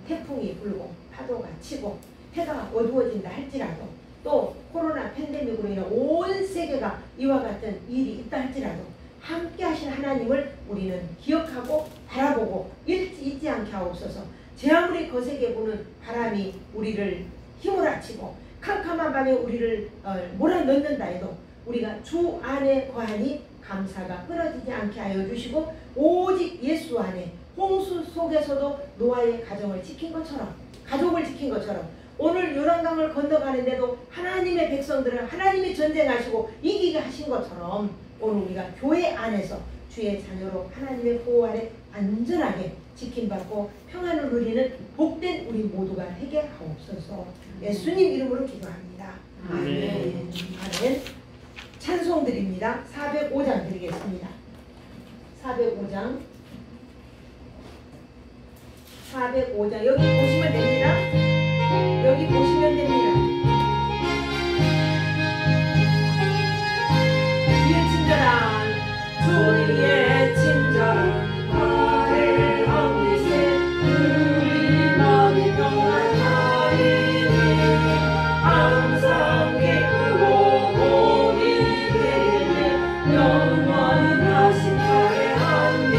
태풍이 불고 파도가 치고 해가 어두워진다 할지라도 또 코로나 팬데믹으로 인해 온 세계가 이와 같은 일이 있다 할지라도 함께 하신 하나님을 우리는 기억하고 바라보고 잊지 않게 하옵소서. 제 아무리 거세게 부는 바람이 우리를 휘몰아치고 캄캄한 밤에 우리를 몰아넣는다 해도 우리가 주 안에 거하니 감사가 끊어지지 않게 하여 주시고 오직 예수 안에 홍수 속에서도 노아의 가정을 지킨 것처럼 가족을 지킨 것처럼 오늘 요단강을 건너가는데도 하나님의 백성들을 하나님이 전쟁하시고 이기게 하신 것처럼 오늘 우리가 교회 안에서 주의 자녀로 하나님의 보호 아래 안전하게 지킴받고 평안을 누리는 복된 우리 모두가 되게 하옵소서. 예수님 이름으로 기도합니다. 아멘. 아멘. 찬송 드립니다. 405장 드리겠습니다. 405장 여기 보시면 됩니다. 여기 보시면 됩니다. 주의 친절한 주의 친절한 나를 함께세 우리 마음이 평안하리니 항상 기쁘고 복이 되네 영원하신 나의 하나님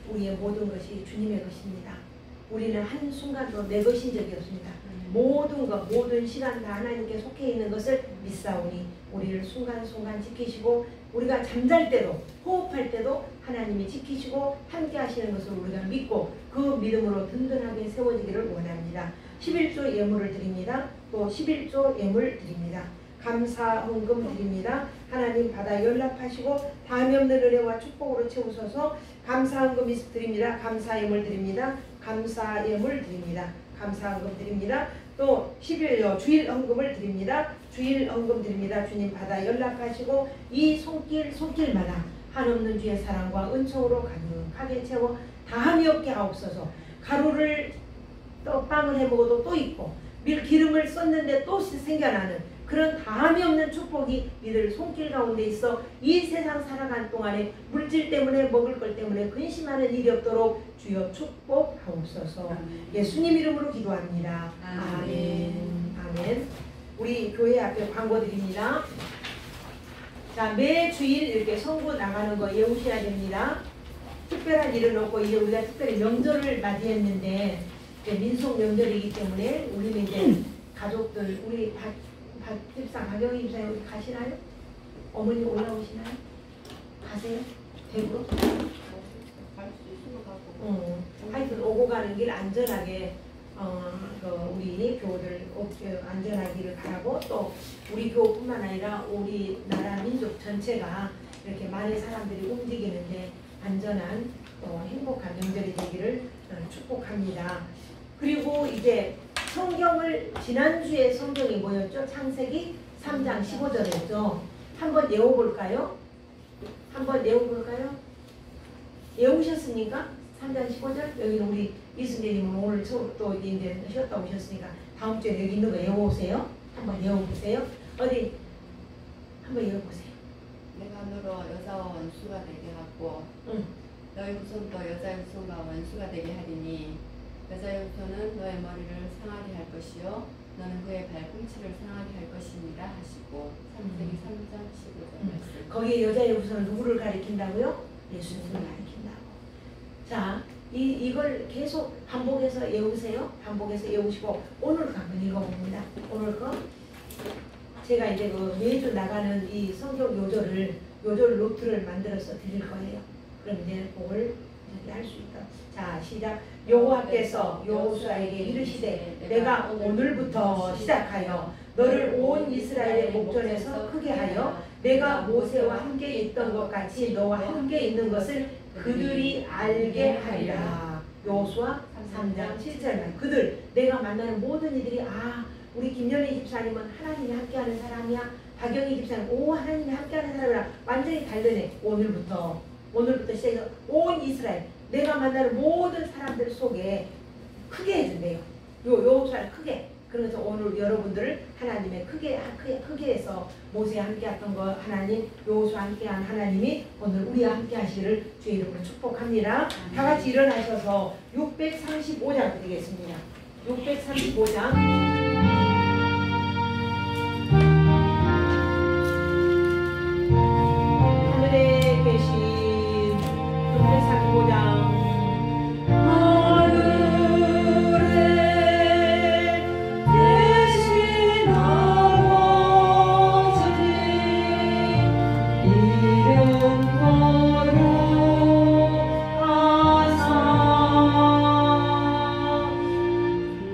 우리의 모든 것이 주님의 것입니다. 우리는 한순간도 내 것인 적이 없습니다. 모든 것, 모든 시간 다 하나님께 속해 있는 것을 믿사오니 우리를 순간순간 지키시고 우리가 잠잘 때도 호흡할 때도 하나님이 지키시고 함께 하시는 것을 우리가 믿고 그 믿음으로 든든하게 세워지기를 원합니다. 11조 예물을 드립니다. 또 11조 예물 드립니다. 감사 헌금 드립니다. 하나님 받아 연락하시고 다음이 없는 은혜와 축복으로 채우소서. 감사 헌금 드립니다. 감사 예물 드립니다. 감사 예물 드립니다. 감사 헌금 드립니다. 또 11조 주일 헌금을 드립니다. 주일 헌금 드립니다. 주님 받아 연락하시고 이 손길마다 한없는 주의 사랑과 은총으로 가득하게 채워 다함이 없게 하옵소서. 가루를 또 빵을 해 먹어도 또 있고 기름을 썼는데 또 생겨나는 그런 다함이 없는 축복이 이들 손길 가운데 있어 이 세상 살아간 동안에 물질 때문에 먹을 것 때문에 근심하는 일이 없도록 주여 축복하옵소서. 예수님 이름으로 기도합니다. 아멘. 아멘. 우리 교회 앞에 광고 드립니다. 자, 매 주일 이렇게 성구 나가는 거 외우셔야 됩니다. 특별한 일은 없고 이제 우리가 특별히 명절을 맞이했는데 민속 명절이기 때문에 우리는 이제 가족들 우리 집사 박영희 집사 여기 가시나요? 어머니 올라오시나요? 가세요? 대구로? 갈 수 있으면 가고. 하여튼 오고 가는 길 안전하게 우리 교우들 안전하기를 바라고 또 우리 교우뿐만 아니라 우리나라 민족 전체가 이렇게 많은 사람들이 움직이는데 안전한 행복한 명절이 되기를 축복합니다. 그리고 이제 성경을 지난주에 성경이 뭐였죠? 창세기 3장 15절이었죠. 한번 외워볼까요? 한번 외워볼까요? 외우셨습니까? 3장 15절? 여기는 우리 이승재님은 오늘 또 이제 쉬었다 오셨으니까 다음 주에 여기 있는 거 외워보세요. 한번 외워보세요. 어디 한번 외워보세요. 내가 너로 여자와 원수가 되게 하고 너의 후손도 여자의 후손과 원수가 되게 하리니 여자의 후손은 너의 머리를 상하게 할 것이요 너는 그의 발꿈치를 상하게 할 것입니다 하시고 창세기 3장 15절 말씀. 거기에 여자의 후손은 누구를 가리킨다고요? 예수님을 가리킨다고. 자, 이걸 계속 반복해서 외우세요. 반복해서 외우시고 오늘 거 한번 읽어봅니다. 오늘 거 제가 이제 그 매주 나가는 이 성경 요절 노트를 만들어서 드릴 거예요. 그럼 이제 그걸 할 수 있다. 자, 시작. 여호와께서 여호수아에게 이르시되 내가 오늘부터 시작하여 너를 온 이스라엘의 목전에서 크게 하여 내가 모세와 함께 있던 것 같이 너와 함께 있는 것을 그들이 알게 하리라. 여호수아 3장 7절. 그들 내가 만나는 모든 이들이 우리 김연희 집사님은 하나님이 함께하는 사람이야. 박영희 집사님 하나님이 함께하는 사람이라. 완전히 다르네. 오늘부터 시작해서 온 이스라엘 내가 만나는 모든 사람들 속에 크게 해준대요. 여호수아를 크게. 그래서 오늘 여러분들을 하나님의 크게 해서 모세와 함께했던 거 하나님, 여호수아와 함께한 하나님이 오늘 우리와 함께 하시기를 주의 이름으로 축복합니다. 다 같이 일어나셔서 635장 드리겠습니다. 635장. 하늘에 계신 635장.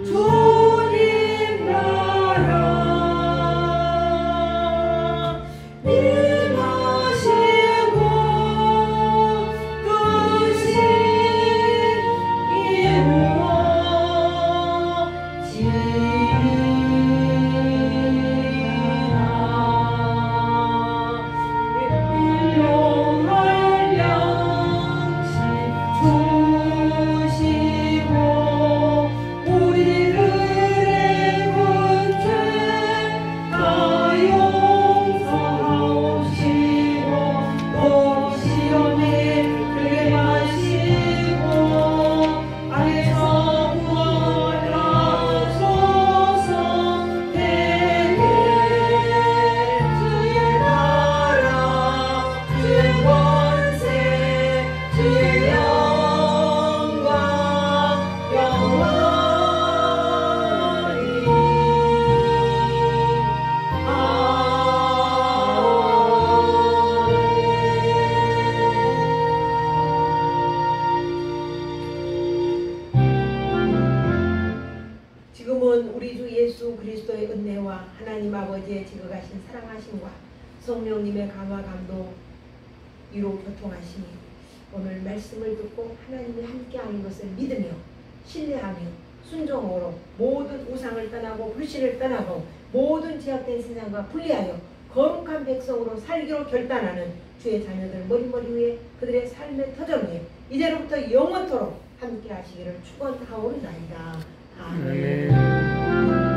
주님 아버지의 지극하신 사랑하심과 성령님의 감화 감동 위로 교통하심이 오늘 말씀을 듣고 하나님이 함께하는 것을 믿으며 신뢰하며 순종으로 모든 우상을 떠나고 불신을 떠나고 모든 제약된 세상과 분리하여 거룩한 백성으로 살기로 결단하는 주의 자녀들 머리머리 위에 그들의 삶의 터전 위에 이제로부터 영원토록 함께 하시기를 축원하오나이다. 아멘.